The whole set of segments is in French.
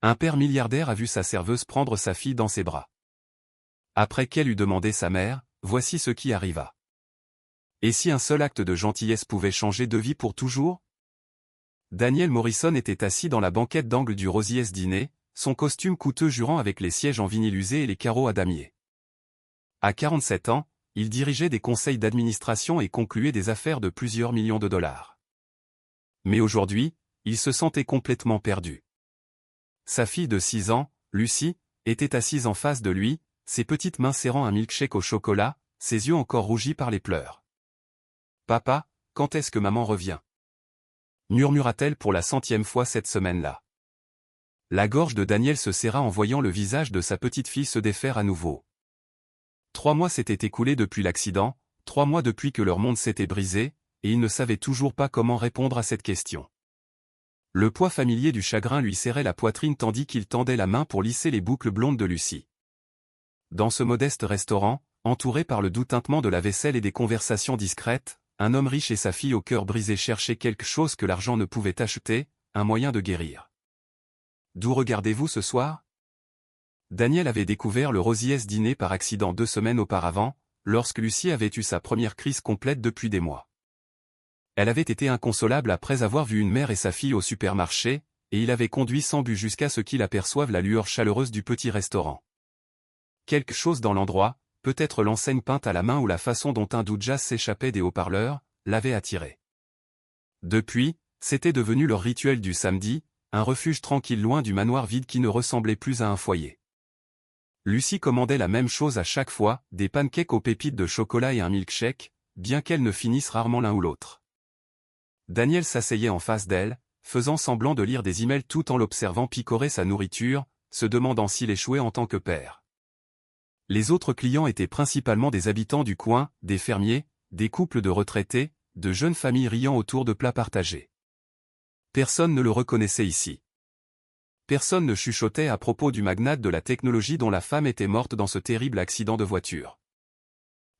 Un père milliardaire a vu sa serveuse prendre sa fille dans ses bras. Après qu'elle eut demandé sa mère, voici ce qui arriva. Et si un seul acte de gentillesse pouvait changer de vie pour toujours? Daniel Morrison était assis dans la banquette d'angle du Rosie's Diner, son costume coûteux jurant avec les sièges en vinyle usé et les carreaux à damier. À 47 ans, il dirigeait des conseils d'administration et concluait des affaires de plusieurs millions de dollars. Mais aujourd'hui, il se sentait complètement perdu. Sa fille de 6 ans, Lucy, était assise en face de lui, ses petites mains serrant un milkshake au chocolat, ses yeux encore rougis par les pleurs. « Papa, quand est-ce que maman revient ?» murmura-t-elle pour la 100e fois cette semaine-là. La gorge de Daniel se serra en voyant le visage de sa petite fille se défaire à nouveau. 3 mois s'étaient écoulés depuis l'accident, 3 mois depuis que leur monde s'était brisé, et il ne savait toujours pas comment répondre à cette question. Le poids familier du chagrin lui serrait la poitrine tandis qu'il tendait la main pour lisser les boucles blondes de Lucy. Dans ce modeste restaurant, entouré par le doux tintement de la vaisselle et des conversations discrètes, un homme riche et sa fille au cœur brisé cherchaient quelque chose que l'argent ne pouvait acheter, un moyen de guérir. « D'où regardez-vous ce soir ?» Daniel avait découvert le Rosie's Diner par accident 2 semaines auparavant, lorsque Lucy avait eu sa première crise complète depuis des mois. Elle avait été inconsolable après avoir vu une mère et sa fille au supermarché, et il avait conduit sans but jusqu'à ce qu'il aperçoive la lueur chaleureuse du petit restaurant. Quelque chose dans l'endroit, peut-être l'enseigne peinte à la main ou la façon dont un doux jazz s'échappait des haut-parleurs, l'avait attiré. Depuis, c'était devenu leur rituel du samedi, un refuge tranquille loin du manoir vide qui ne ressemblait plus à un foyer. Lucy commandait la même chose à chaque fois, des pancakes aux pépites de chocolat et un milkshake, bien qu'elles ne finissent rarement l'un ou l'autre. Daniel s'asseyait en face d'elle, faisant semblant de lire des emails tout en l'observant picorer sa nourriture, se demandant s'il échouait en tant que père. Les autres clients étaient principalement des habitants du coin, des fermiers, des couples de retraités, de jeunes familles riant autour de plats partagés. Personne ne le reconnaissait ici. Personne ne chuchotait à propos du magnate de la technologie dont la femme était morte dans ce terrible accident de voiture.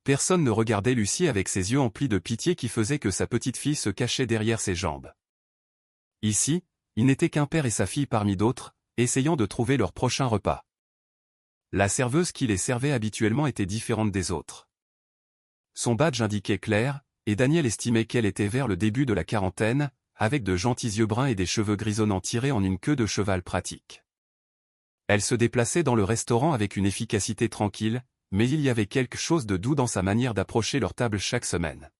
Personne ne regardait Lucy avec ses yeux emplis de pitié qui faisait que sa petite fille se cachait derrière ses jambes. Ici, il n'était qu'un père et sa fille parmi d'autres, essayant de trouver leur prochain repas. La serveuse qui les servait habituellement était différente des autres. Son badge indiquait Claire, et Daniel estimait qu'elle était vers le début de la quarantaine, avec de gentils yeux bruns et des cheveux grisonnants tirés en une queue de cheval pratique. Elle se déplaçait dans le restaurant avec une efficacité tranquille, mais il y avait quelque chose de doux dans sa manière d'approcher leur table chaque semaine.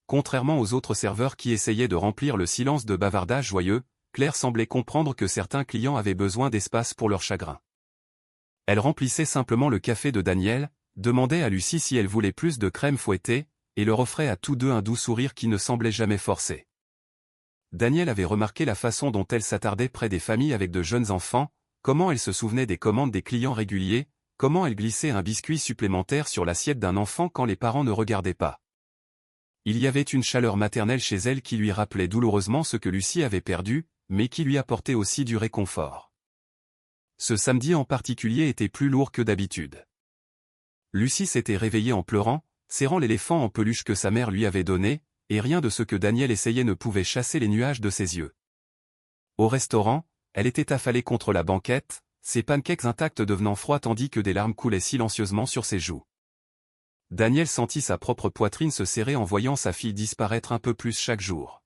Contrairement aux autres serveurs qui essayaient de remplir le silence de bavardages joyeux, Claire semblait comprendre que certains clients avaient besoin d'espace pour leur chagrin. Elle remplissait simplement le café de Daniel, demandait à Lucy si elle voulait plus de crème fouettée, et leur offrait à tous deux un doux sourire qui ne semblait jamais forcé. Daniel avait remarqué la façon dont elle s'attardait près des familles avec de jeunes enfants, comment elle se souvenait des commandes des clients réguliers, comment elle glissait un biscuit supplémentaire sur l'assiette d'un enfant quand les parents ne regardaient pas. Il y avait une chaleur maternelle chez elle qui lui rappelait douloureusement ce que Lucy avait perdu, mais qui lui apportait aussi du réconfort. Ce samedi en particulier était plus lourd que d'habitude. Lucy s'était réveillée en pleurant, serrant l'éléphant en peluche que sa mère lui avait donné, et rien de ce que Daniel essayait ne pouvait chasser les nuages de ses yeux. Au restaurant, elle était affalée contre la banquette, ses pancakes intacts devenant froids tandis que des larmes coulaient silencieusement sur ses joues. Daniel sentit sa propre poitrine se serrer en voyant sa fille disparaître un peu plus chaque jour.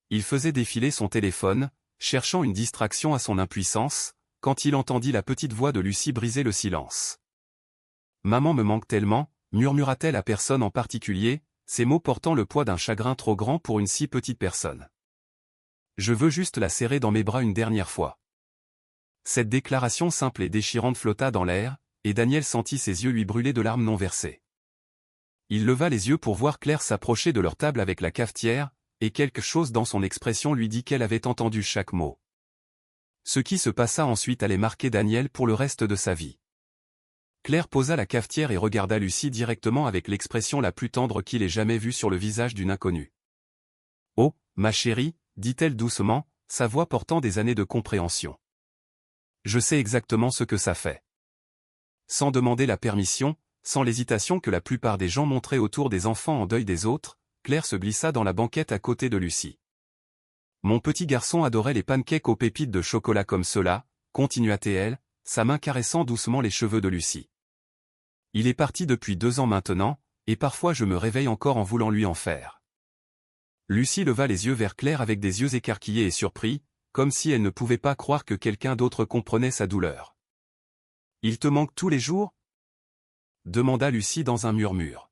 Il faisait défiler son téléphone, cherchant une distraction à son impuissance, quand il entendit la petite voix de Lucy briser le silence. « Maman me manque tellement », murmura-t-elle à personne en particulier, ces mots portant le poids d'un chagrin trop grand pour une si petite personne. « Je veux juste la serrer dans mes bras une dernière fois. » Cette déclaration simple et déchirante flotta dans l'air, et Daniel sentit ses yeux lui brûler de larmes non versées. Il leva les yeux pour voir Claire s'approcher de leur table avec la cafetière, et quelque chose dans son expression lui dit qu'elle avait entendu chaque mot. Ce qui se passa ensuite allait marquer Daniel pour le reste de sa vie. Claire posa la cafetière et regarda Lucy directement avec l'expression la plus tendre qu'il ait jamais vue sur le visage d'une inconnue. « Oh, ma chérie », dit-elle doucement, sa voix portant des années de compréhension. « Je sais exactement ce que ça fait. » Sans demander la permission, sans l'hésitation que la plupart des gens montraient autour des enfants en deuil des autres, Claire se glissa dans la banquette à côté de Lucy. Mon petit garçon adorait les pancakes aux pépites de chocolat comme cela, continua-t-elle, sa main caressant doucement les cheveux de Lucie. Il est parti depuis 2 ans maintenant, et parfois je me réveille encore en voulant lui en faire. Lucie leva les yeux vers Claire avec des yeux écarquillés et surpris, comme si elle ne pouvait pas croire que quelqu'un d'autre comprenait sa douleur. « Il te manque tous les jours ?» demanda Lucie dans un murmure.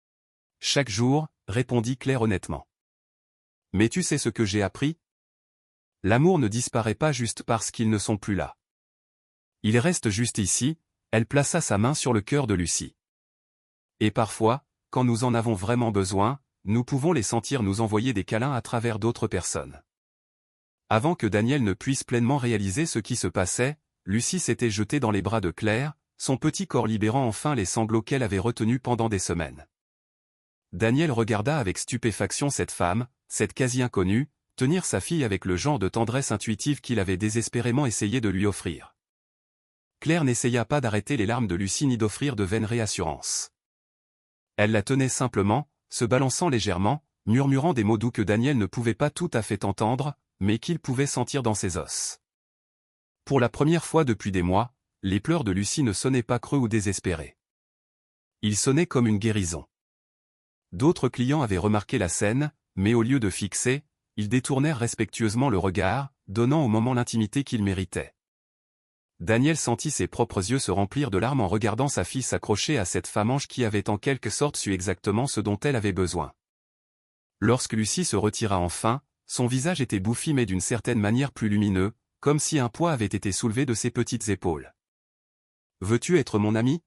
« Chaque jour, » répondit Claire honnêtement. « Mais tu sais ce que j'ai appris ? L'amour ne disparaît pas juste parce qu'ils ne sont plus là. Il reste juste ici. » Elle plaça sa main sur le cœur de Lucie. « Et parfois, quand nous en avons vraiment besoin, nous pouvons les sentir nous envoyer des câlins à travers d'autres personnes. » Avant que Daniel ne puisse pleinement réaliser ce qui se passait, Lucie s'était jetée dans les bras de Claire, son petit corps libérant enfin les sanglots qu'elle avait retenus pendant des semaines. Daniel regarda avec stupéfaction cette femme, cette quasi-inconnue, tenir sa fille avec le genre de tendresse intuitive qu'il avait désespérément essayé de lui offrir. Claire n'essaya pas d'arrêter les larmes de Lucie ni d'offrir de vaines réassurances. Elle la tenait simplement, se balançant légèrement, murmurant des mots doux que Daniel ne pouvait pas tout à fait entendre, mais qu'il pouvait sentir dans ses os. Pour la première fois depuis des mois, les pleurs de Lucie ne sonnaient pas creux ou désespérés. Ils sonnaient comme une guérison. D'autres clients avaient remarqué la scène, mais au lieu de fixer, ils détournèrent respectueusement le regard, donnant au moment l'intimité qu'il méritait. Daniel sentit ses propres yeux se remplir de larmes en regardant sa fille s'accrocher à cette femme ange qui avait en quelque sorte su exactement ce dont elle avait besoin. Lorsque Lucie se retira enfin, son visage était bouffi mais d'une certaine manière plus lumineux, comme si un poids avait été soulevé de ses petites épaules. « Veux-tu être mon ami ?»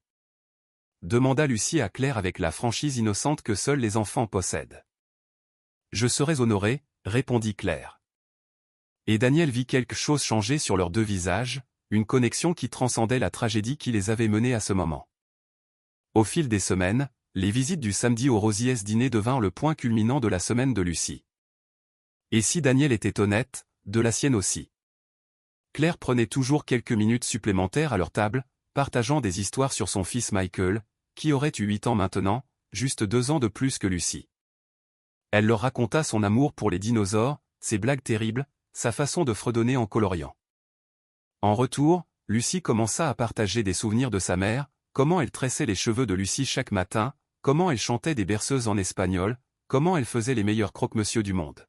demanda Lucie à Claire avec la franchise innocente que seuls les enfants possèdent. « Je serais honorée, » répondit Claire. Et Daniel vit quelque chose changer sur leurs 2 visages, une connexion qui transcendait la tragédie qui les avait menés à ce moment. Au fil des semaines, les visites du samedi au Rosiers dîner devinrent le point culminant de la semaine de Lucie. Et si Daniel était honnête, de la sienne aussi. Claire prenait toujours quelques minutes supplémentaires à leur table, partageant des histoires sur son fils Michael, qui aurait eu 8 ans maintenant, juste 2 ans de plus que Lucie. Elle leur raconta son amour pour les dinosaures, ses blagues terribles, sa façon de fredonner en coloriant. En retour, Lucie commença à partager des souvenirs de sa mère, comment elle tressait les cheveux de Lucie chaque matin, comment elle chantait des berceuses en espagnol, comment elle faisait les meilleurs croque-monsieur du monde.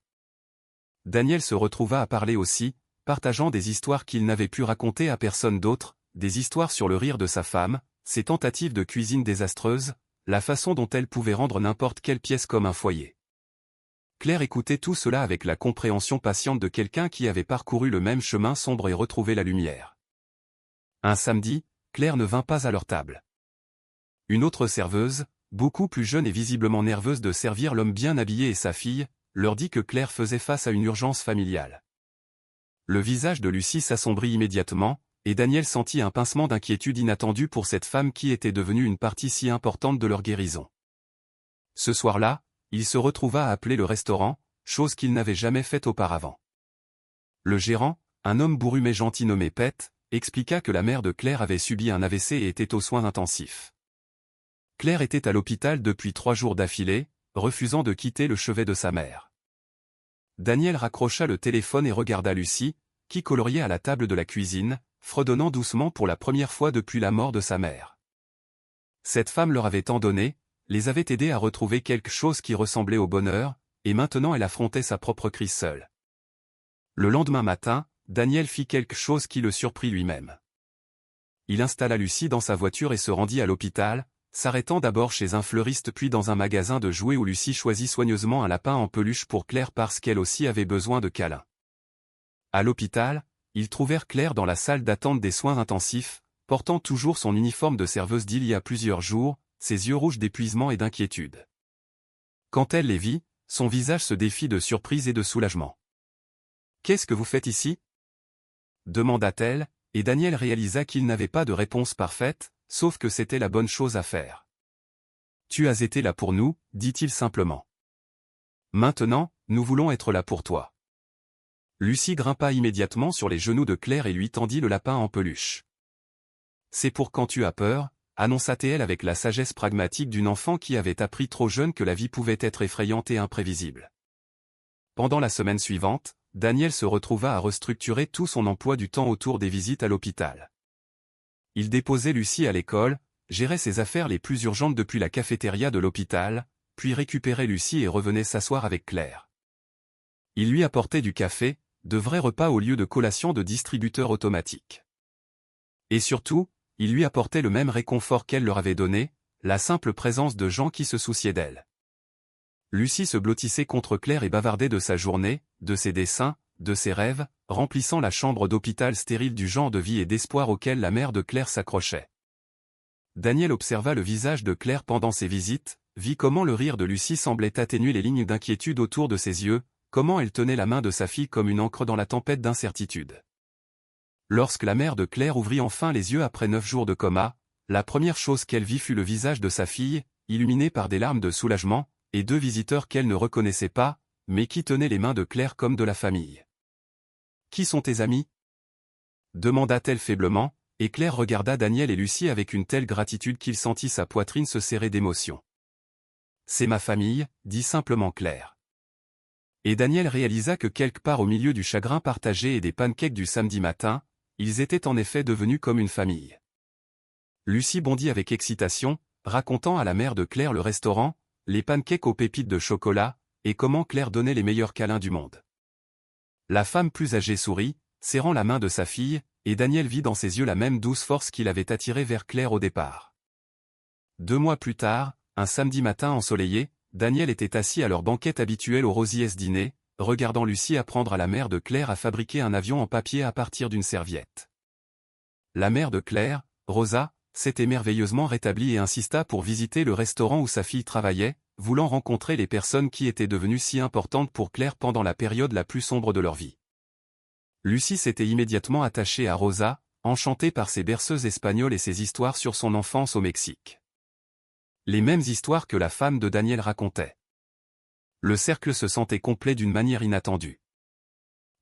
Daniel se retrouva à parler aussi, partageant des histoires qu'il n'avait pu raconter à personne d'autre, des histoires sur le rire de sa femme, ses tentatives de cuisine désastreuses, la façon dont elle pouvait rendre n'importe quelle pièce comme un foyer. Claire écoutait tout cela avec la compréhension patiente de quelqu'un qui avait parcouru le même chemin sombre et retrouvé la lumière. Un samedi, Claire ne vint pas à leur table. Une autre serveuse, beaucoup plus jeune et visiblement nerveuse de servir l'homme bien habillé et sa fille, leur dit que Claire faisait face à une urgence familiale. Le visage de Lucie s'assombrit immédiatement, et Daniel sentit un pincement d'inquiétude inattendu pour cette femme qui était devenue une partie si importante de leur guérison. Ce soir-là, il se retrouva à appeler le restaurant, chose qu'il n'avait jamais faite auparavant. Le gérant, un homme bourru mais gentil nommé Pete, expliqua que la mère de Claire avait subi un AVC et était aux soins intensifs. Claire était à l'hôpital depuis 3 jours d'affilée, refusant de quitter le chevet de sa mère. Daniel raccrocha le téléphone et regarda Lucie, qui coloriait à la table de la cuisine, fredonnant doucement pour la première fois depuis la mort de sa mère. Cette femme leur avait tant donné, les avait aidés à retrouver quelque chose qui ressemblait au bonheur, et maintenant elle affrontait sa propre crise seule. Le lendemain matin, Daniel fit quelque chose qui le surprit lui-même. Il installa Lucie dans sa voiture et se rendit à l'hôpital, s'arrêtant d'abord chez un fleuriste puis dans un magasin de jouets où Lucie choisit soigneusement un lapin en peluche pour Claire parce qu'elle aussi avait besoin de câlins. À l'hôpital, ils trouvèrent Claire dans la salle d'attente des soins intensifs, portant toujours son uniforme de serveuse d'il y a plusieurs jours, ses yeux rouges d'épuisement et d'inquiétude. Quand elle les vit, son visage se défit de surprise et de soulagement. « Qu'est-ce que vous faites ici ?» demanda-t-elle, et Daniel réalisa qu'il n'avait pas de réponse parfaite, sauf que c'était la bonne chose à faire. « Tu as été là pour nous, » dit-il simplement. « Maintenant, nous voulons être là pour toi. » Lucie grimpa immédiatement sur les genoux de Claire et lui tendit le lapin en peluche. « C'est pour quand tu as peur, » annonça-t-elle avec la sagesse pragmatique d'une enfant qui avait appris trop jeune que la vie pouvait être effrayante et imprévisible. Pendant la semaine suivante, Daniel se retrouva à restructurer tout son emploi du temps autour des visites à l'hôpital. Il déposait Lucie à l'école, gérait ses affaires les plus urgentes depuis la cafétéria de l'hôpital, puis récupérait Lucie et revenait s'asseoir avec Claire. Il lui apportait du café, de vrais repas au lieu de collations de distributeurs automatiques. Et surtout, il lui apportait le même réconfort qu'elle leur avait donné, la simple présence de gens qui se souciaient d'elle. Lucie se blottissait contre Claire et bavardait de sa journée, de ses dessins, de ses rêves, remplissant la chambre d'hôpital stérile du genre de vie et d'espoir auquel la mère de Claire s'accrochait. Daniel observa le visage de Claire pendant ses visites, vit comment le rire de Lucie semblait atténuer les lignes d'inquiétude autour de ses yeux, comment elle tenait la main de sa fille comme une encre dans la tempête d'incertitude. Lorsque la mère de Claire ouvrit enfin les yeux après 9 jours de coma, la première chose qu'elle vit fut le visage de sa fille, illuminé par des larmes de soulagement, et 2 visiteurs qu'elle ne reconnaissait pas, mais qui tenaient les mains de Claire comme de la famille. « Qui sont tes amis » demanda-t-elle faiblement, et Claire regarda Daniel et Lucie avec une telle gratitude qu'il sentit sa poitrine se serrer d'émotion. « C'est ma famille » dit simplement Claire. Et Daniel réalisa que quelque part au milieu du chagrin partagé et des pancakes du samedi matin, ils étaient en effet devenus comme une famille. Lucie bondit avec excitation, racontant à la mère de Claire le restaurant, les pancakes aux pépites de chocolat, et comment Claire donnait les meilleurs câlins du monde. La femme plus âgée sourit, serrant la main de sa fille, et Daniel vit dans ses yeux la même douce force qui l'avait attiré vers Claire au départ. 2 mois plus tard, un samedi matin ensoleillé, Daniel était assis à leur banquette habituelle au Rosiers Dîner, regardant Lucie apprendre à la mère de Claire à fabriquer un avion en papier à partir d'une serviette. La mère de Claire, Rosa, s'était merveilleusement rétablie et insista pour visiter le restaurant où sa fille travaillait, voulant rencontrer les personnes qui étaient devenues si importantes pour Claire pendant la période la plus sombre de leur vie. Lucie s'était immédiatement attachée à Rosa, enchantée par ses berceuses espagnoles et ses histoires sur son enfance au Mexique. Les mêmes histoires que la femme de Daniel racontait. Le cercle se sentait complet d'une manière inattendue.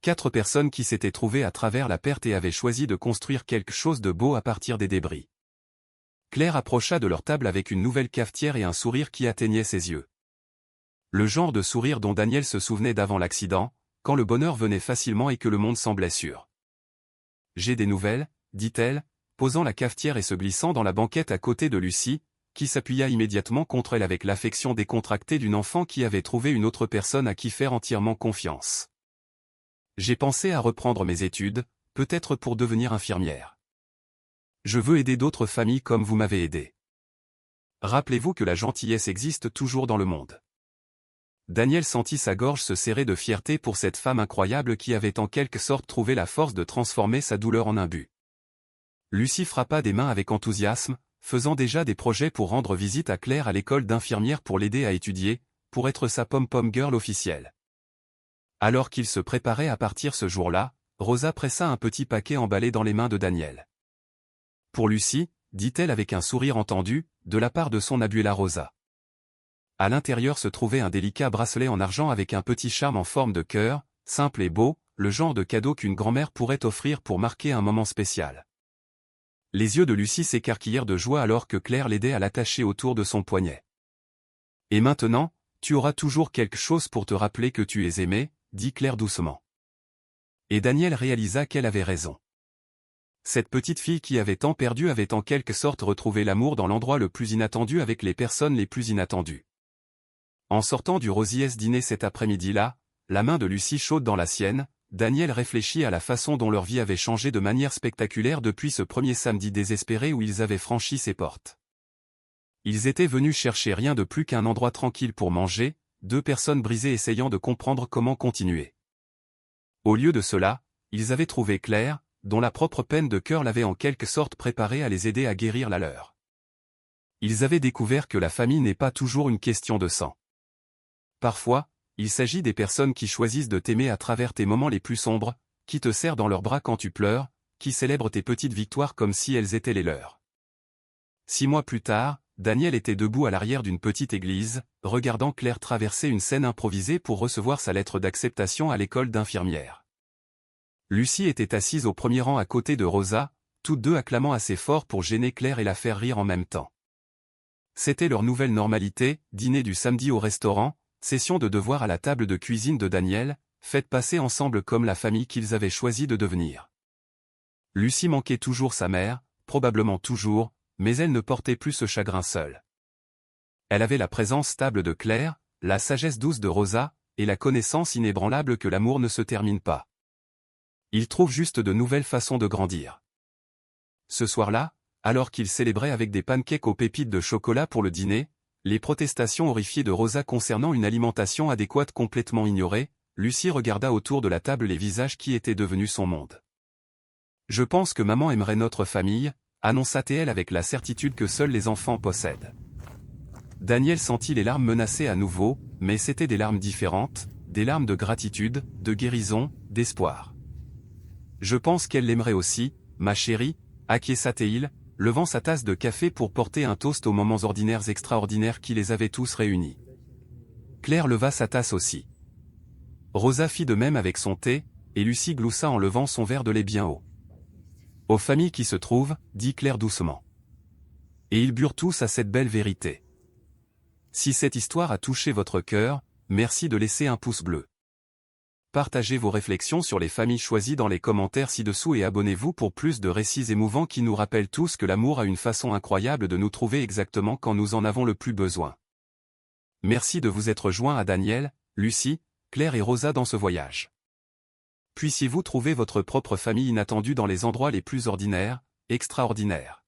4 personnes qui s'étaient trouvées à travers la perte et avaient choisi de construire quelque chose de beau à partir des débris. Claire approcha de leur table avec une nouvelle cafetière et un sourire qui atteignait ses yeux. Le genre de sourire dont Daniel se souvenait d'avant l'accident, quand le bonheur venait facilement et que le monde semblait sûr. « J'ai des nouvelles » dit-elle, posant la cafetière et se glissant dans la banquette à côté de Lucie, qui s'appuya immédiatement contre elle avec l'affection décontractée d'une enfant qui avait trouvé une autre personne à qui faire entièrement confiance. « J'ai pensé à reprendre mes études, peut-être pour devenir infirmière. Je veux aider d'autres familles comme vous m'avez aidé. Rappelez-vous que la gentillesse existe toujours dans le monde. » Daniel sentit sa gorge se serrer de fierté pour cette femme incroyable qui avait en quelque sorte trouvé la force de transformer sa douleur en un but. Lucie frappa des mains avec enthousiasme, faisant déjà des projets pour rendre visite à Claire à l'école d'infirmière pour l'aider à étudier, pour être sa pom-pom girl officielle. Alors qu'il se préparait à partir ce jour-là, Rosa pressa un petit paquet emballé dans les mains de Daniel. « Pour Lucie » dit-elle avec un sourire entendu, de la part de son Abuela Rosa. À l'intérieur se trouvait un délicat bracelet en argent avec un petit charme en forme de cœur, simple et beau, le genre de cadeau qu'une grand-mère pourrait offrir pour marquer un moment spécial. Les yeux de Lucie s'écarquillèrent de joie alors que Claire l'aidait à l'attacher autour de son poignet. « Et maintenant, tu auras toujours quelque chose pour te rappeler que tu es aimé » dit Claire doucement. Et Daniel réalisa qu'elle avait raison. Cette petite fille qui avait tant perdu avait en quelque sorte retrouvé l'amour dans l'endroit le plus inattendu avec les personnes les plus inattendues. En sortant du Rosiers Dîner cet après-midi-là, la main de Lucie chaude dans la sienne, Daniel réfléchit à la façon dont leur vie avait changé de manière spectaculaire depuis ce premier samedi désespéré où ils avaient franchi ses portes. Ils étaient venus chercher rien de plus qu'un endroit tranquille pour manger, 2 personnes brisées essayant de comprendre comment continuer. Au lieu de cela, ils avaient trouvé Claire, dont la propre peine de cœur l'avait en quelque sorte préparé à les aider à guérir la leur. Ils avaient découvert que la famille n'est pas toujours une question de sang. Parfois, il s'agit des personnes qui choisissent de t'aimer à travers tes moments les plus sombres, qui te serrent dans leurs bras quand tu pleures, qui célèbrent tes petites victoires comme si elles étaient les leurs. 6 mois plus tard, Daniel était debout à l'arrière d'une petite église, regardant Claire traverser une scène improvisée pour recevoir sa lettre d'acceptation à l'école d'infirmière. Lucie était assise au premier rang à côté de Rosa, toutes 2 acclamant assez fort pour gêner Claire et la faire rire en même temps. C'était leur nouvelle normalité, dîner du samedi au restaurant, session de devoirs à la table de cuisine de Daniel, faites passer ensemble comme la famille qu'ils avaient choisi de devenir. Lucie manquait toujours sa mère, probablement toujours, mais elle ne portait plus ce chagrin seule. Elle avait la présence stable de Claire, la sagesse douce de Rosa, et la connaissance inébranlable que l'amour ne se termine pas. Il trouve juste de nouvelles façons de grandir. Ce soir-là, alors qu'ils célébraient avec des pancakes aux pépites de chocolat pour le dîner, les protestations horrifiées de Rosa concernant une alimentation adéquate complètement ignorée, Lucie regarda autour de la table les visages qui étaient devenus son monde. « Je pense que maman aimerait notre famille », annonça-t-elle avec la certitude que seuls les enfants possèdent. Daniel sentit les larmes menacées à nouveau, mais c'étaient des larmes différentes, des larmes de gratitude, de guérison, d'espoir. « Je pense qu'elle l'aimerait aussi, ma chérie », acquiesça-t-il, levant sa tasse de café pour porter un toast aux moments ordinaires extraordinaires qui les avaient tous réunis. Claire leva sa tasse aussi. Rosa fit de même avec son thé, et Lucie gloussa en levant son verre de lait bien haut. « Aux familles qui se trouvent, dit Claire doucement. Et ils burent tous à cette belle vérité. Si cette histoire a touché votre cœur, merci de laisser un pouce bleu. Partagez vos réflexions sur les familles choisies dans les commentaires ci-dessous et abonnez-vous pour plus de récits émouvants qui nous rappellent tous que l'amour a une façon incroyable de nous trouver exactement quand nous en avons le plus besoin. Merci de vous être joints à Daniel, Lucie, Claire et Rosa dans ce voyage. Puissiez-vous trouver votre propre famille inattendue dans les endroits les plus ordinaires, extraordinaires.